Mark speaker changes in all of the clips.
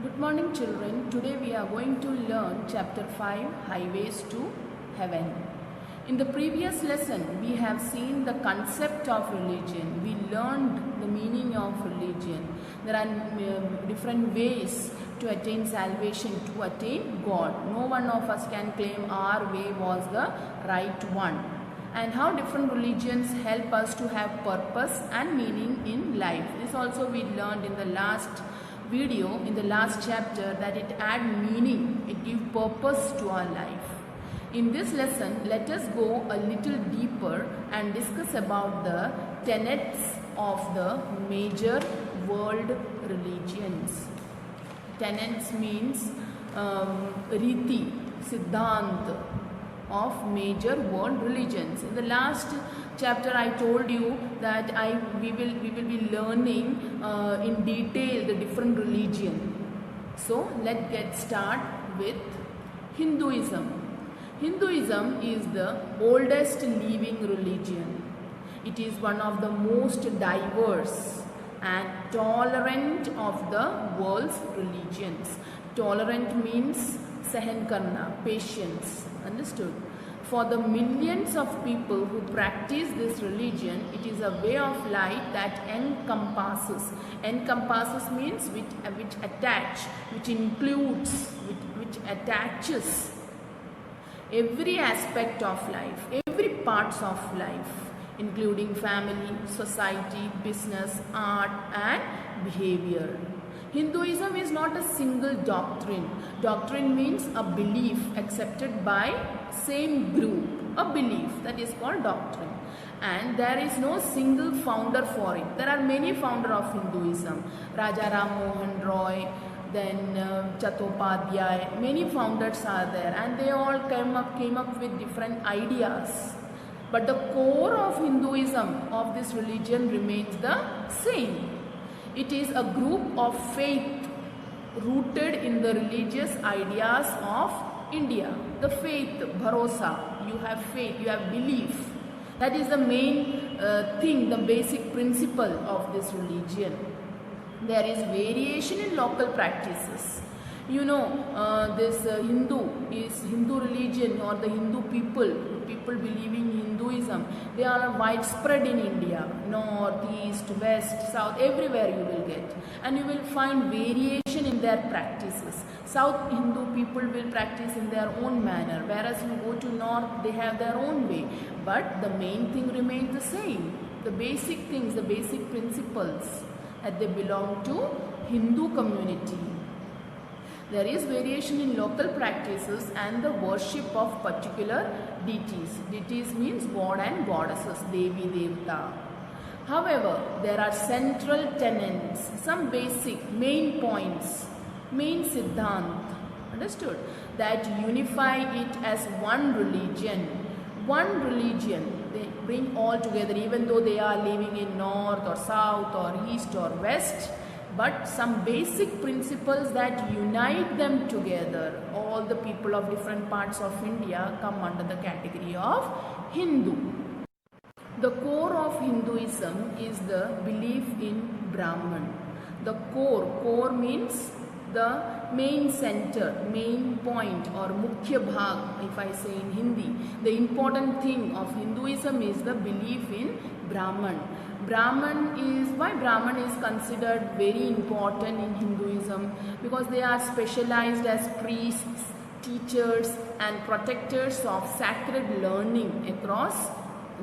Speaker 1: Good morning, children. Today we are going to learn chapter 5, Highways to Heaven. In the previous lesson, we have seen the concept of religion. We learned the meaning of religion. There are different ways to attain salvation, to attain God. No one of us can claim our way was the right one. And how different religions help us to have purpose and meaning in life. This also we learned in the last video, in the last chapter, that it add meaning, it give purpose to our life. In this lesson, let us go a little deeper and discuss about the tenets of the major world religions. Tenets means riti, siddhant of major world religions. In the last chapter I told you that we will be learning in detail the different religion. So let's get start with Hinduism. Hinduism is the oldest living religion. It is one of the most diverse and tolerant of the world's religions. Tolerant means sahan karna, patience. Understood? For the millions of people who practice this religion, it is a way of life that encompasses means which attach, which includes, which attaches every aspect of life, every parts of life, including family, society, business, art and behavior. Hinduism is not a single doctrine. Doctrine means a belief accepted by same group. A belief, that is called doctrine. And there is no single founder for it. There are many founders of Hinduism. Raja Ram Mohan Roy, then Chattopadhyay. Many founders are there, and they all came up with different ideas. But the core of Hinduism, of this religion, remains the same. It is a group of faith rooted in the religious ideas of India. The faith, bharosa, you have faith, you have belief. That is the main thing, the basic principle of this religion. There is variation in local practices. You know, this Hindu religion, or the Hindu people believing Hinduism, they are widespread in India, north, east, west, south, everywhere you will get. And you will find variation in their practices. South Hindu people will practice in their own manner, whereas you go to north, they have their own way. But the main thing remains the same. The basic things, the basic principles, that they belong to Hindu community. There is variation in local practices and the worship of particular deities. Deities means god and goddesses, Devi, Devta. However, there are central tenets, some basic main points, main siddhant, understood, that unify it as one religion. One religion, they bring all together, even though they are living in north or south or east or west. But some basic principles that unite them together, all the people of different parts of India come under the category of Hindu. The core of Hinduism is the belief in Brahman. The core means the main center, main point, or mukhya bhag, if I say in Hindi. The important thing of Hinduism is the belief in Brahman. Why Brahman is considered very important in Hinduism? Because they are specialized as priests, teachers and protectors of sacred learning across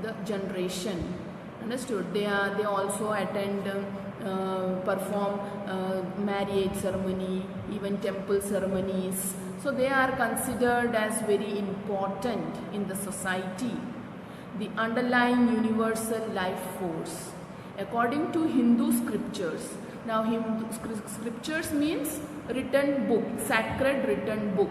Speaker 1: the generation. Understood? They also attend, perform marriage ceremony, even temple ceremonies. So they are considered as very important in the society. The underlying universal life force. According to Hindu scriptures, now Hindu scriptures means written book, sacred written book.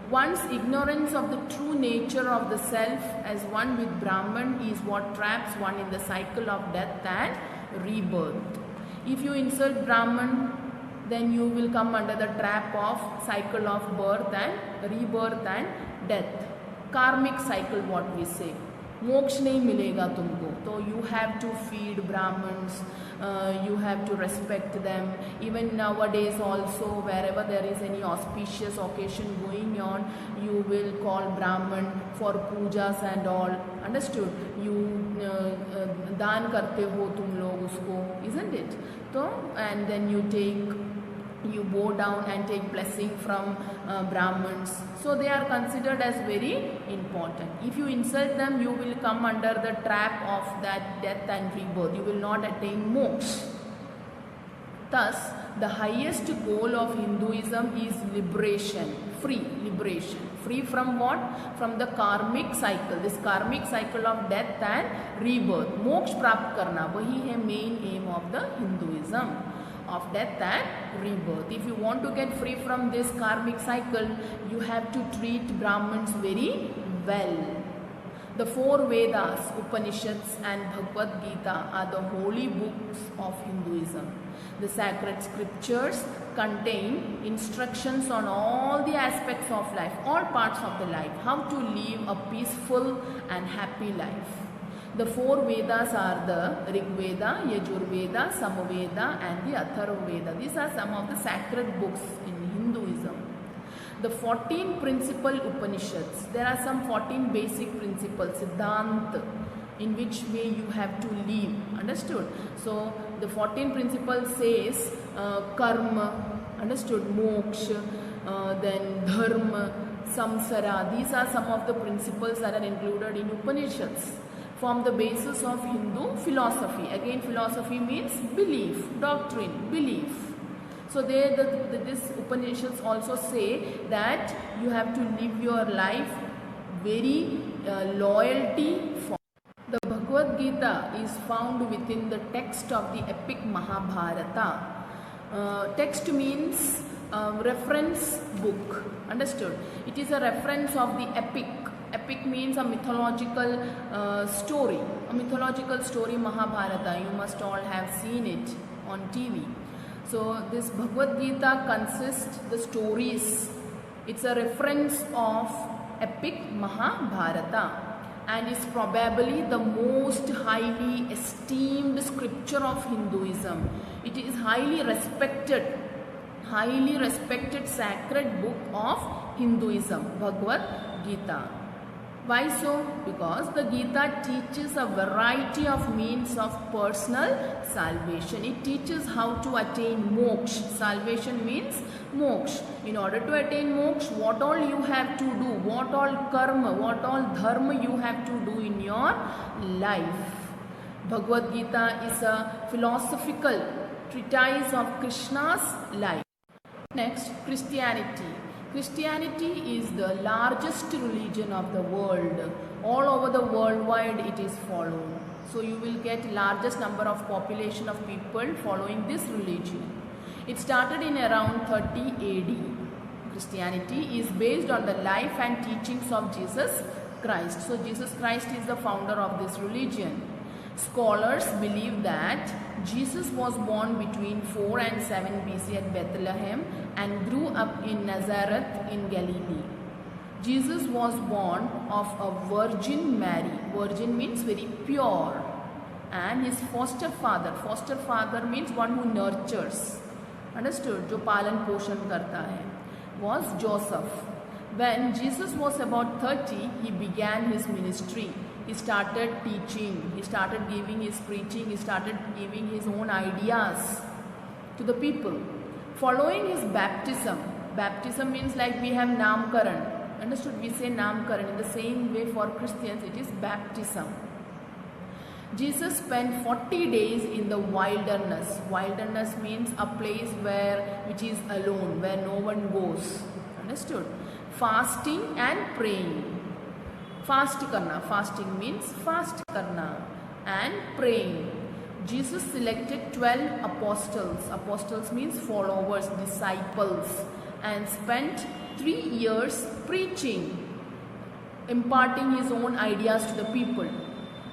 Speaker 1: One's ignorance of the true nature of the self as one with Brahman is what traps one in the cycle of death and rebirth. If you insult Brahman, then you will come under the trap of cycle of birth and rebirth and death. Karmic cycle, what we say. मोक्ष नहीं मिलेगा तुमको. तो you have to feed Brahmins, you have to respect them. Even nowadays also, wherever there is any auspicious occasion going on, you will call Brahmin for pujas and all. Understood? You दान करते हो तुम लोग उसको, isn't it? तो and then you bow down and take blessing from Brahmins. So they are considered as very important. If you insult them, you will come under the trap of that death and rebirth. You will not attain moksha. Thus, the highest goal of Hinduism is liberation, liberation. Free from what? From the karmic cycle. This karmic cycle of death and rebirth. Moksha प्राप्त करना, वही है main aim of the Hinduism. Of death and rebirth. If you want to get free from this karmic cycle, you have to treat Brahmins very well. The four Vedas, Upanishads and Bhagavad Gita are the holy books of Hinduism. The sacred scriptures contain instructions on all the aspects of life, all parts of the life, how to live a peaceful and happy life. The four Vedas are the Rig Veda, Yajur Veda, Samaveda and the Atharva Veda. These are some of the sacred books in Hinduism. The 14 principal Upanishads, there are some 14 basic principles, Siddhanta, in which way you have to live. Understood? So the 14 principles says karma, understood, moksha, then dharma, samsara. These are some of the principles that are included in Upanishads. Form the basis of Hindu philosophy. Again, philosophy means belief, doctrine, belief. So this Upanishads also say that you have to live your life very loyalty for. The Bhagavad Gita is found within the text of the epic Mahabharata. Text means reference book. Understood? It is a reference of the epic. Epic means a mythological story. A mythological story, Mahabharata. You must all have seen it on TV. So this Bhagavad Gita consists the stories. It's a reference of epic Mahabharata and is probably the most highly esteemed scripture of Hinduism. It is highly respected sacred book of Hinduism, Bhagavad Gita. Why so? Because the Gita teaches a variety of means of personal salvation. It teaches how to attain moksha. Salvation means moksha. In order to attain moksha, what all you have to do, what all karma, what all dharma you have to do in your life. Bhagavad Gita is a philosophical treatise of Krishna's life. Next, Christianity. Christianity is the largest religion of the world. All over the worldwide it is followed. So you will get largest number of population of people following this religion. It started in around 30 AD. Christianity is based on the life and teachings of Jesus Christ. So Jesus Christ is the founder of this religion. Scholars believe that Jesus was born between 4 and 7 BC at Bethlehem and grew up in Nazareth in Galilee. Jesus was born of a Virgin Mary. Virgin means very pure. And his foster father means one who nurtures. Understood? जो पालन पोषण करता है, was Joseph. When Jesus was about 30, he began his ministry. He started teaching, he started giving his preaching, he started giving his own ideas to the people. Following his baptism means like we have Namkaran. Understood? We say Namkaran. In the same way for Christians, it is baptism. Jesus spent 40 days in the wilderness. Wilderness means a place which is alone, where no one goes. Understood? Fasting and praying. Fasting means fast karna and praying. Jesus selected 12 apostles. Apostles means followers, disciples, and spent 3 years preaching, imparting his own ideas to the people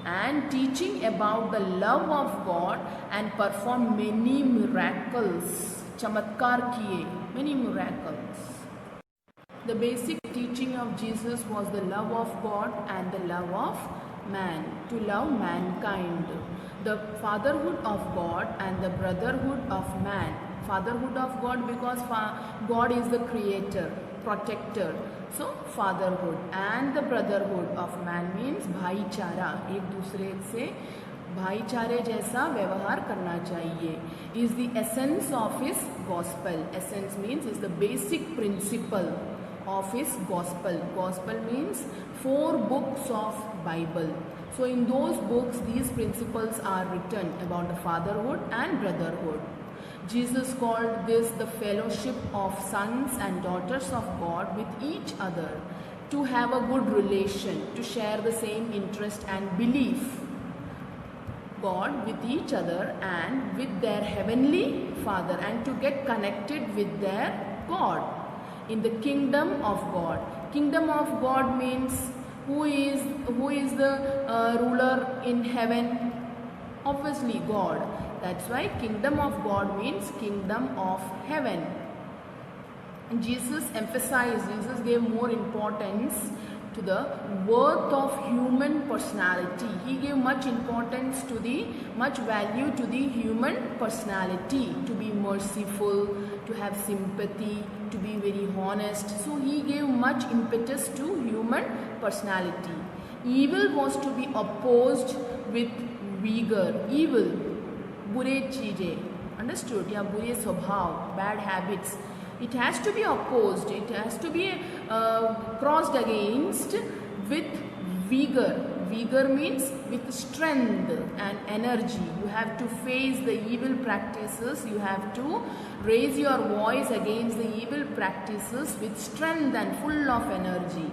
Speaker 1: and teaching about the love of God, and performed many miracles. Chamatkar kiye, many miracles. The basic teaching of Jesus was the love of God and the love of man, to love mankind. The fatherhood of God and the brotherhood of man. Fatherhood of God because God is the creator, protector. So fatherhood and the brotherhood of man means भाईचारा, एक दूसरे से भाईचारे जैसा व्यवहार करना चाहिए. Is the essence of his gospel. Essence means is the basic principle of his gospel. Gospel means 4 books of Bible. So in those books these principles are written about the fatherhood and brotherhood. Jesus called this the fellowship of sons and daughters of God with each other, to have a good relation, to share the same interest and belief God with each other and with their heavenly Father, and to get connected with their God in the kingdom of God. Kingdom of God means who is the ruler in heaven? Obviously God. That's why kingdom of God means kingdom of heaven. And Jesus gave more importance to the worth of human personality. He gave much value to the human personality, to be merciful, to have sympathy, to be very honest. So he gave much impetus to human personality. Evil was to be opposed with vigor. Evil, बुरे चीजें, understood? या बुरे स्वभाव, bad habits. It has to be opposed. It has to be crossed against with vigor. Vigor means with strength and energy. You have to face the evil practices. You have to raise your voice against the evil practices with strength and full of energy.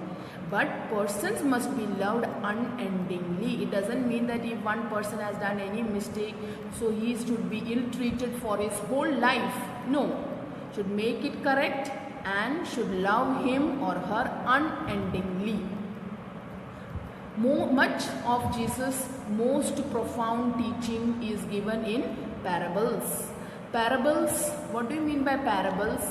Speaker 1: But persons must be loved unendingly. It doesn't mean that if one person has done any mistake, so he should be ill-treated for his whole life. No. Should make it correct and should love him or her unendingly. Much of Jesus' most profound teaching is given in parables. Parables, what do you mean by parables?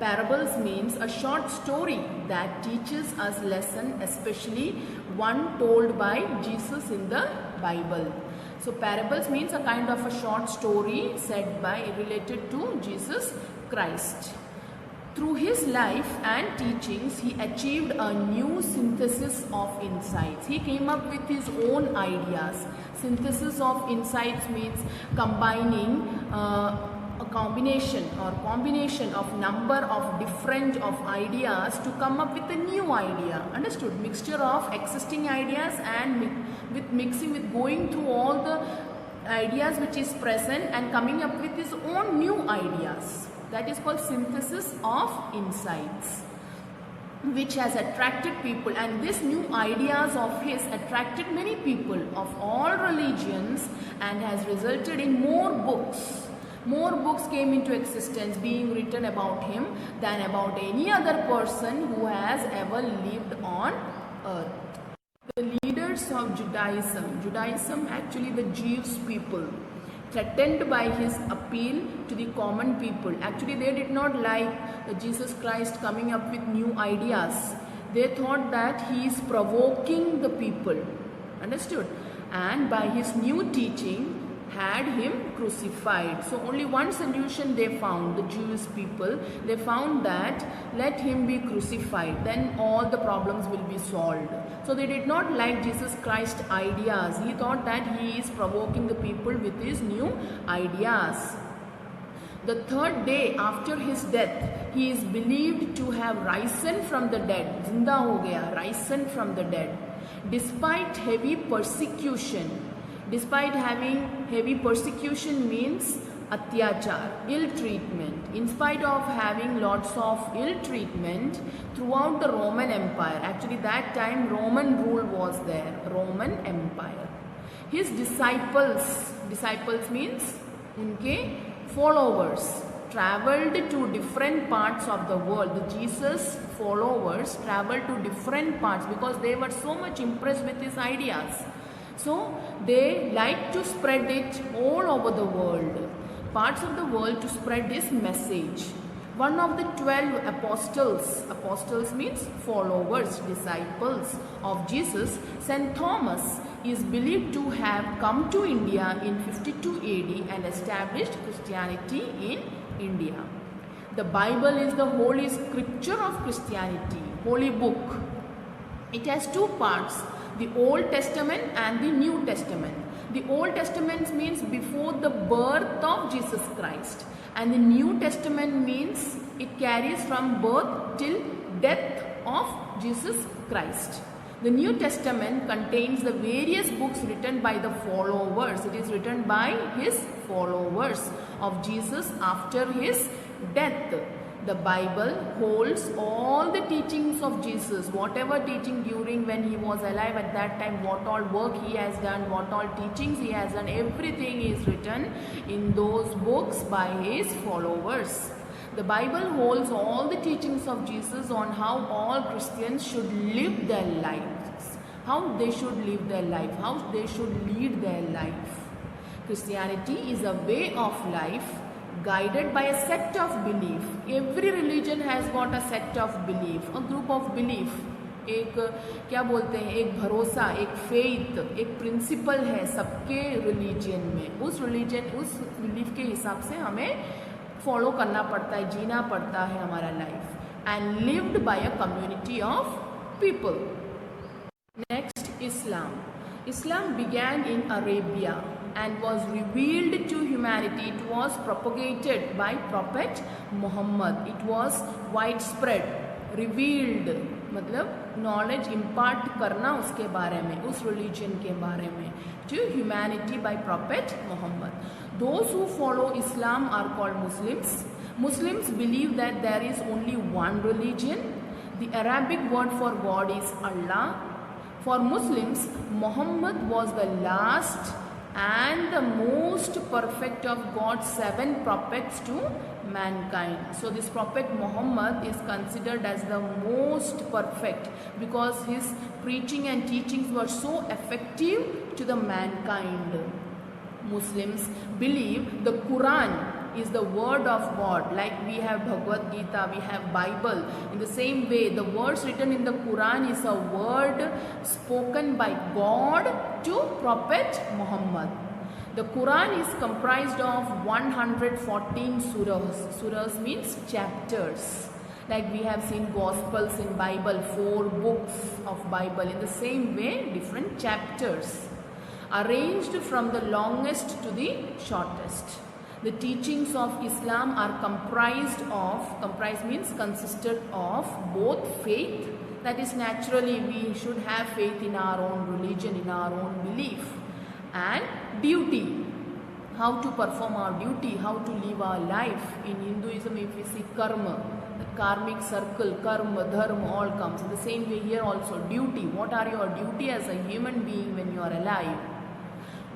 Speaker 1: Parables means a short story that teaches us lesson, especially one told by Jesus in the Bible. So parables means a kind of a short story said related to Jesus Christ. Through his life and teachings, he achieved a new synthesis of insights. He came up with his own ideas. Synthesis of insights means combining a combination of number of different ideas to come up with a new idea. Understood? Mixture of existing ideas and mixing with going through all the ideas which is present and coming up with his own new ideas. That is called synthesis of insights, which has attracted people, and this new ideas of his attracted many people of all religions and has resulted in more books. More books came into existence being written about him than about any other person who has ever lived on earth. The leaders of Judaism actually the Jewish people, threatened by his appeal to the common people. Actually, they did not like Jesus Christ coming up with new ideas. They thought that he is provoking the people. Understood? And by his new teaching, had him crucified. So only one solution they found, the Jewish people. They found that let him be crucified, then all the problems will be solved. So they did not like Jesus Christ's ideas. He thought that he is provoking the people with his new ideas. The third day after his death, he is believed to have risen from the dead. Zinda ho gaya, risen from the dead. Despite heavy persecution. Despite having heavy persecution means atyachar, ill treatment. In spite of having lots of ill treatment throughout the Roman Empire. Actually that time Roman rule was there, Roman Empire. His disciples means unke followers, traveled to different parts of the world. The Jesus followers traveled to different parts because they were so much impressed with his ideas. So they like to spread it all over the world, parts of the world, to spread this message. One of the 12 apostles means followers, disciples of Jesus, St. Thomas, is believed to have come to India in 52 AD and established Christianity in India. The Bible is the holy scripture of Christianity, holy book. It has two parts, the Old Testament and the New Testament. The Old Testament means before the birth of Jesus Christ, and the New Testament means it carries from birth till death of Jesus Christ. The New Testament contains the various books written by the followers. It is written by his followers of Jesus after his death. The Bible holds all the teachings of Jesus, whatever teaching during when he was alive at that time, what all work he has done, what all teachings he has done, everything is written in those books by his followers. The Bible holds all the teachings of Jesus on how all Christians should live their lives, how they should live their life, how they should lead their life. Christianity is a way of life guided by a set of belief. Every religion has got a set of belief, a group of belief. एक क्या बोलते हैं, एक भरोसा, एक faith, एक principal है सबके रिलीजन में. उस रिलीजन, उस बिलीफ के हिसाब से हमें फॉलो करना पड़ता है, जीना पड़ता है हमारा life. And lived bye a community of people. Next, Islam. Islam began in Arabia and was revealed to humanity. It was propagated by Prophet Muhammad. It was widespread. Revealed मतलब knowledge impart करना उसके बारे में, उस religion के बारे में, to humanity by Prophet Muhammad. Those who follow Islam are called Muslims. Muslims believe that there is only one religion. The Arabic word for God is Allah. For Muslims, Muhammad was the last and the most perfect of God's 7 prophets to mankind. So this prophet Muhammad is considered as the most perfect because his preaching and teachings were so effective to the mankind. Muslims believe the Quran is the word of God. Like we have Bhagavad Gita, we have Bible. In the same way, the words written in the Quran is a word spoken by God to Prophet Muhammad. The Quran is comprised of 114 surahs. Surahs means chapters. Like we have seen Gospels in Bible, 4 books of Bible. In the same way, different chapters arranged from the longest to the shortest. The teachings of Islam are comprised means consisted of both faith, that is naturally we should have faith in our own religion, in our own belief, and duty, how to perform our duty, how to live our life. In Hinduism, if we see karma, the karmic circle, karma, dharma, all comes. In the same way here also, duty. What are your duty as a human being when you are alive?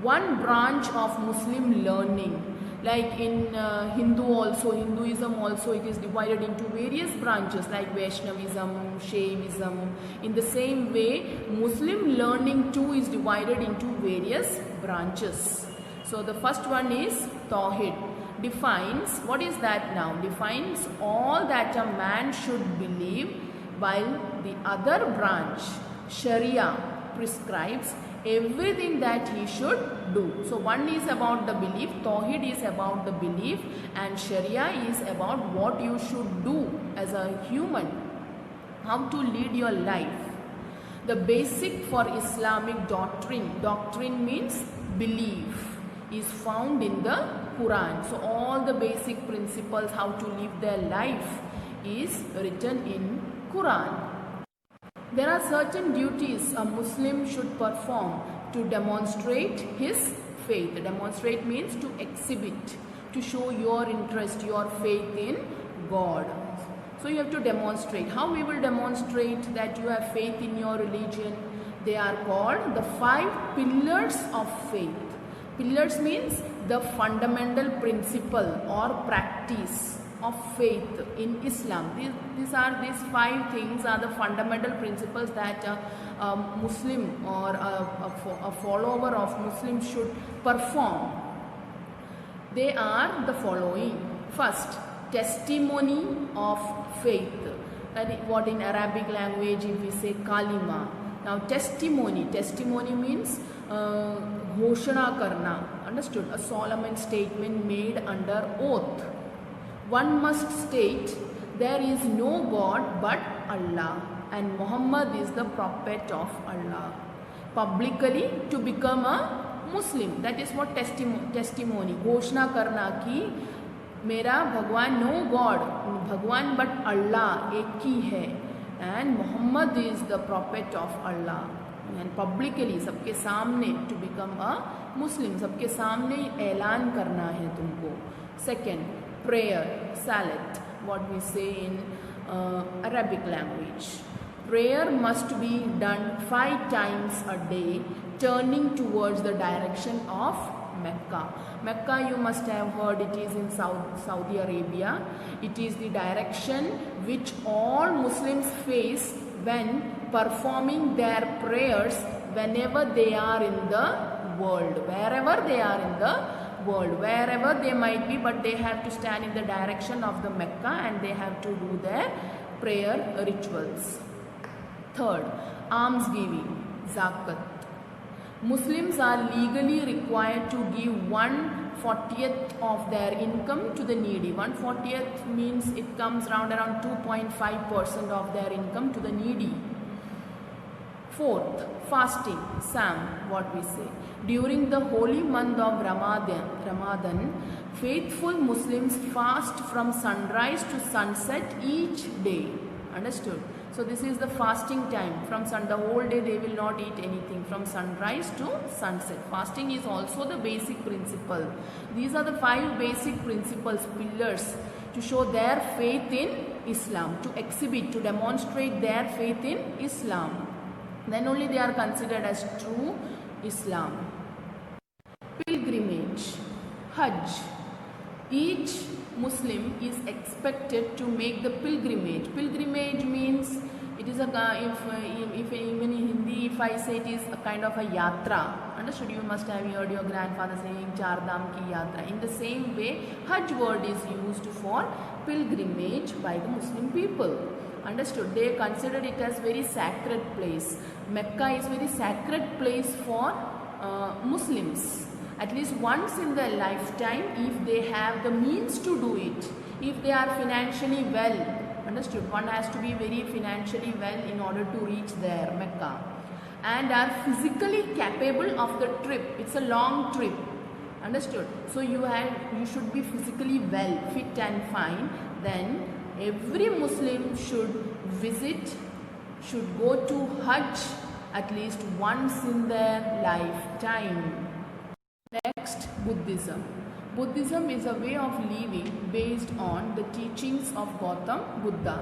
Speaker 1: One branch of Muslim learning. Like in Hinduism also, it is divided into various branches like Vaishnavism, Shaivism. In the same way, Muslim learning too is divided into various branches. So the first one is Tawhid. Defines, what is that now? Defines all that a man should believe, while the other branch, Sharia, prescribes everything that he should do. So one is about the belief, Tawhid is about the belief, and Sharia is about what you should do as a human, how to lead your life. The basic for Islamic doctrine means belief, is found in the Quran. So all the basic principles how to live their life is written in Quran. There are certain duties a Muslim should perform to demonstrate his faith. Demonstrate means to exhibit, to show your interest, your faith in God. So you have to demonstrate. How we will demonstrate that you have faith in your religion? They are called the 5 pillars of faith. Pillars means the fundamental principle or practice of faith in Islam. These 5 things are the fundamental principles that a Muslim or a follower of Muslim should perform. They are the following. First, testimony of faith. That is what in Arabic language if we say kalima. Now testimony. Testimony means घोषणा करना. Understood? A solemn statement made under oath. One must state there is no God but Allah and Muhammad is the prophet of Allah. Publicly to become a Muslim. That is what testimony. घोषणा करना कि मेरा भगवान, no God, भगवान but Allah एक ही है and Muhammad is the prophet of Allah. And publicly सबके सामने to become a Muslim, सबके सामने ऐलान करना है तुमको. Second, prayer, salat, what we say in Arabic language. Prayer must be done 5 times a day, turning towards the direction of Mecca. Mecca, you must have heard, it is in Saudi Arabia. It is the direction which all Muslims face when performing their prayers whenever they are in the world, wherever they are in the world, wherever they might be, but they have to stand in the direction of the Mecca and they have to do their prayer rituals. Third, almsgiving, zakat. Muslims are legally required to give 1/40th of their income to the needy. 1/40th means it comes around 2.5% of their income to the needy. Fourth, fasting, Sam, what we say. During the holy month of Ramadan, faithful Muslims fast from sunrise to sunset each day. Understood? So this is the fasting time. From the whole day they will not eat anything from sunrise to sunset. Fasting is also the basic principle. These are the 5 basic principles, pillars to show their faith in Islam, to exhibit, to demonstrate their faith in Islam. Then only they are considered as true Islam. Pilgrimage, Hajj. Each Muslim is expected to make the pilgrimage. Pilgrimage means it is if even in Hindi, if I say it is a kind of a yatra. Understood? You must have heard your grandfather saying Char Dham ki yatra. In the same way, Hajj word is used for pilgrimage by the Muslim people. Understood? They consider it as very sacred place. Mecca is very sacred place for Muslims. At least once in their lifetime, if they have the means to do it, if they are financially well. Understood? One has to be very financially well in order to reach there, Mecca, and are physically capable of the trip. It's a long trip. Understood? So you should be physically well, fit and fine. Then every Muslim should go to Hajj at least once in their lifetime. Next, Buddhism. Buddhism is a way of living based on the teachings of Gautam Buddha.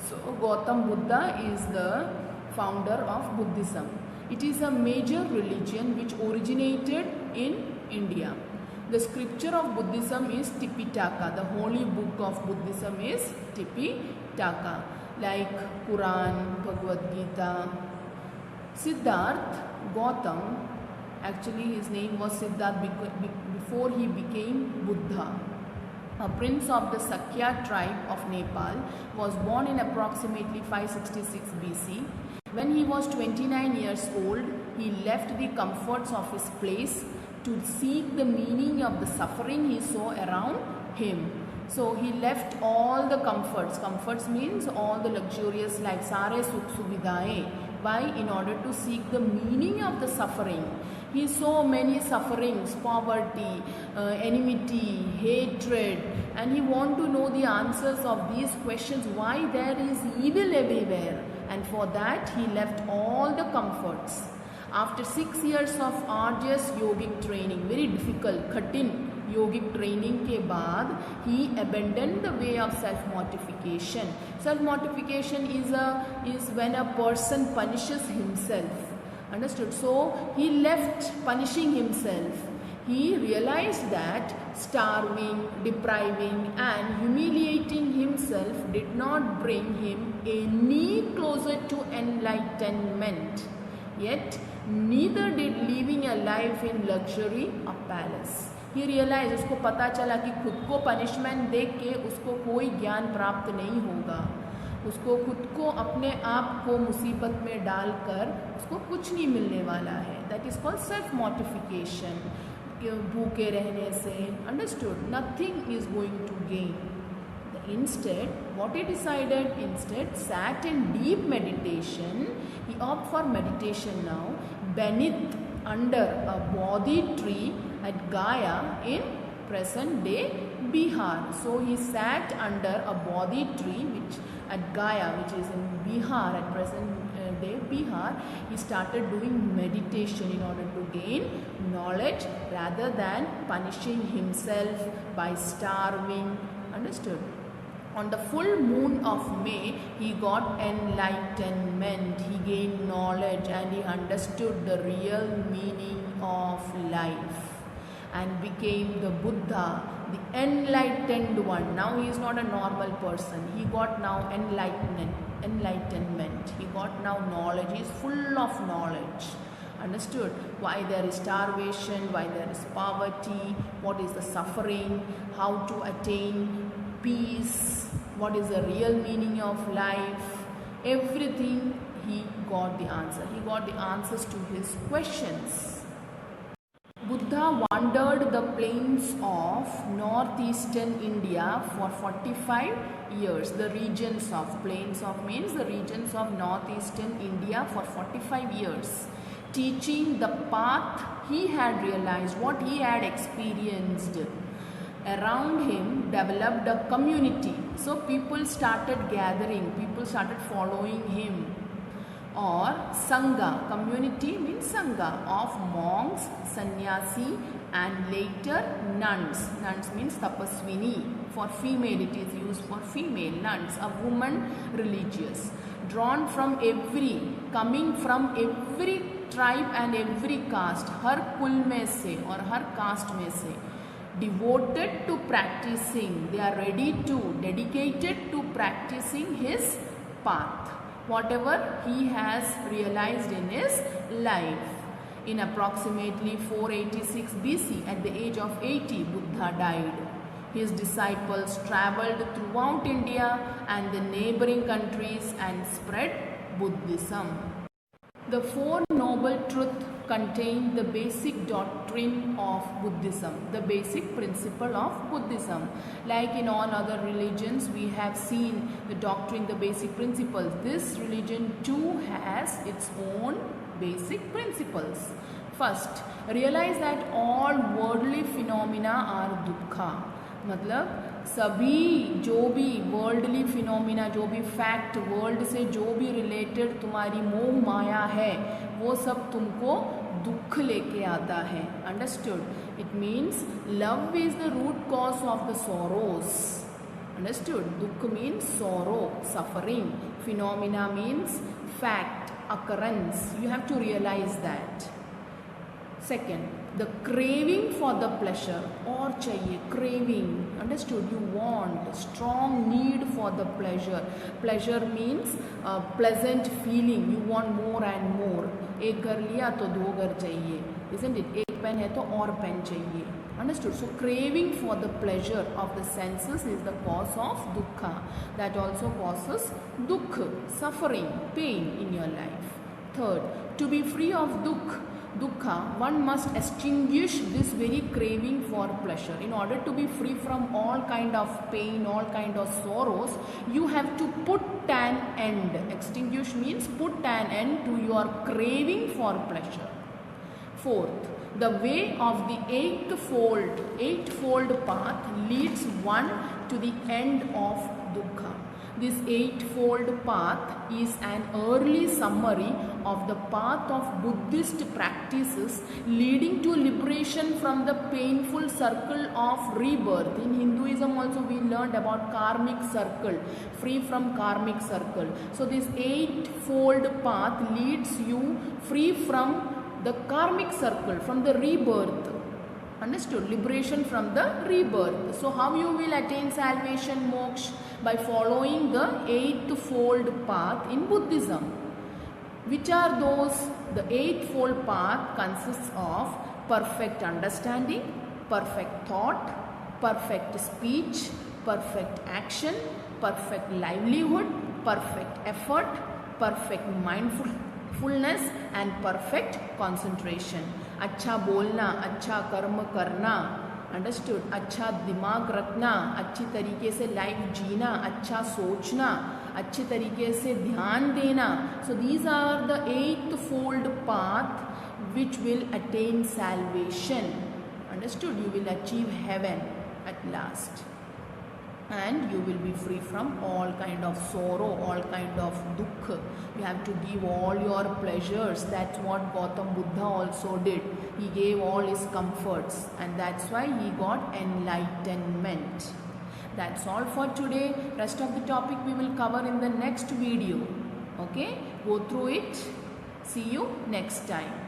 Speaker 1: So Gautam Buddha is the founder of Buddhism. It is a major religion which originated in India. The scripture of Buddhism is Tipitaka. The holy book of Buddhism is Tipitaka, like Quran, Bhagavad Gita. Siddhartha Gautam, actually his name was Siddhartha before he became Buddha. A prince of the Sakya tribe of Nepal, was born in approximately 566 BC. When he was 29 years old, he left the comforts of his place to seek the meaning of the suffering he saw around him. So he left all the comforts. Comforts means all the luxurious life, sare sukh suvidhaएं. Why? In order to seek the meaning of the suffering. He saw many sufferings, poverty, enmity, hatred, and he wanted to know the answers of these questions, why there is evil everywhere. And for that he left all the comforts. After 6 years of arduous yogic training, very difficult, कठिन yogic training के बाद, he abandoned the way of self-mortification. Self-mortification is when a person punishes himself. Understood? So he left punishing himself. He realized that starving, depriving and humiliating himself did not bring him any closer to enlightenment. Yet neither did living a life in luxury a palace. He realized, उसको पता चला कि खुद को punishment दे के उसको कोई ज्ञान प्राप्त नहीं होगा. उसको खुद को अपने आप को मुसीबत में डालकर उसको कुछ नहीं मिलने वाला है. That is called self mortification. भूखे रहने से, understood, nothing is going to gain. Instead, what he decided, instead sat in deep meditation. He opted for meditation now beneath under a bodhi tree at Gaya in present day Bihar. So he sat under a bodhi tree which at Gaya, which is in Bihar, at present day Bihar. He started doing meditation in order to gain knowledge rather than punishing himself by starving. Understood? On the full moon of May, he got enlightenment, he gained knowledge, and he understood the real meaning of life and became the Buddha, the enlightened one. Now he is not a normal person. He got now enlightenment. He got now knowledge. He is full of knowledge. Understood? Why there is starvation, why there is poverty, what is the suffering, how to attain peace, what is the real meaning of life. Everything he got the answer. He got the answers to his questions. Buddha wandered the plains of northeastern India for 45 years. The regions of plains of means the regions of northeastern India for 45 years. Teaching the path he had realized, what he had experienced. Around him developed a community. So people started gathering, people started following him. Or Sangha, community means Sangha of monks, sannyasi and later nuns. Nuns means tapaswini. For female it is used for female nuns, a woman religious. Drawn from every, coming from every tribe and every caste, हर कुल में से और हर caste में से. Devoted to practicing, they are ready to, dedicated to practicing his path, whatever he has realized in his life. In approximately 486 BC, at the age of 80, Buddha died. His disciples traveled throughout India and the neighboring countries and spread Buddhism. The Four Noble Truths contain the basic doctrine of Buddhism, the basic principle of Buddhism. Like in all other religions, we have seen the doctrine, the basic principles. This religion too has its own basic principles. First, realize that all worldly phenomena are dukkha. मतलब सभी जो भी worldly phenomena, जो भी fact, world से जो भी related तुम्हारी मोह माया है, वो सब तुमको दुख लेके आता है. Understood? It means love is the root cause of the sorrows. Understood? दुख means sorrow, suffering. Phenomena means fact, occurrence. You have to realise that. Second, the craving for the pleasure, और चाहिए, craving, understood? You want, strong need for the pleasure. Pleasure means pleasant feeling. You want more and more. एक घर लिया तो दो घर चाहिए, isn't it? एक पेन है तो और पेन चाहिए. Understood? So craving for the pleasure of the senses is the cause of dukkha. That also causes dukkha, suffering, pain in your life. Third, to be free of dukkha, one must extinguish this very craving for pleasure. In order to be free from all kind of pain, all kind of sorrows, you have to put an end. Extinguish means put an end to your craving for pleasure. Fourth, the way of the eightfold path leads one to the end of dukkha. This eightfold path is an early summary of the path of Buddhist practices leading to liberation from the painful circle of rebirth. In Hinduism also we learned about karmic circle, free from karmic circle. So this eightfold path leads you free from the karmic circle, from the rebirth. Understood? Liberation from the rebirth. So how you will attain salvation, moksha? By following the eightfold path in Buddhism. Which are those? The eightfold path consists of perfect understanding, perfect thought, perfect speech, perfect action, perfect livelihood, perfect effort, perfect mindfulness and perfect concentration. अच्छा बोलना, अच्छा कर्म करना, understood, अच्छा दिमाग रखना, अच्छी तरीके से लाइफ जीना, अच्छा सोचना, अच्छे तरीके से ध्यान देना. So these are the 8th fold path which will attain salvation. Understood? You will achieve heaven at last. And you will be free from all kind of sorrow, all kind of dukh. You have to give all your pleasures. That's what Gautam Buddha also did. He gave all his comforts, and that's why he got enlightenment. That's all for today. Rest of the topic we will cover in the next video. Okay, go through it. See you next time.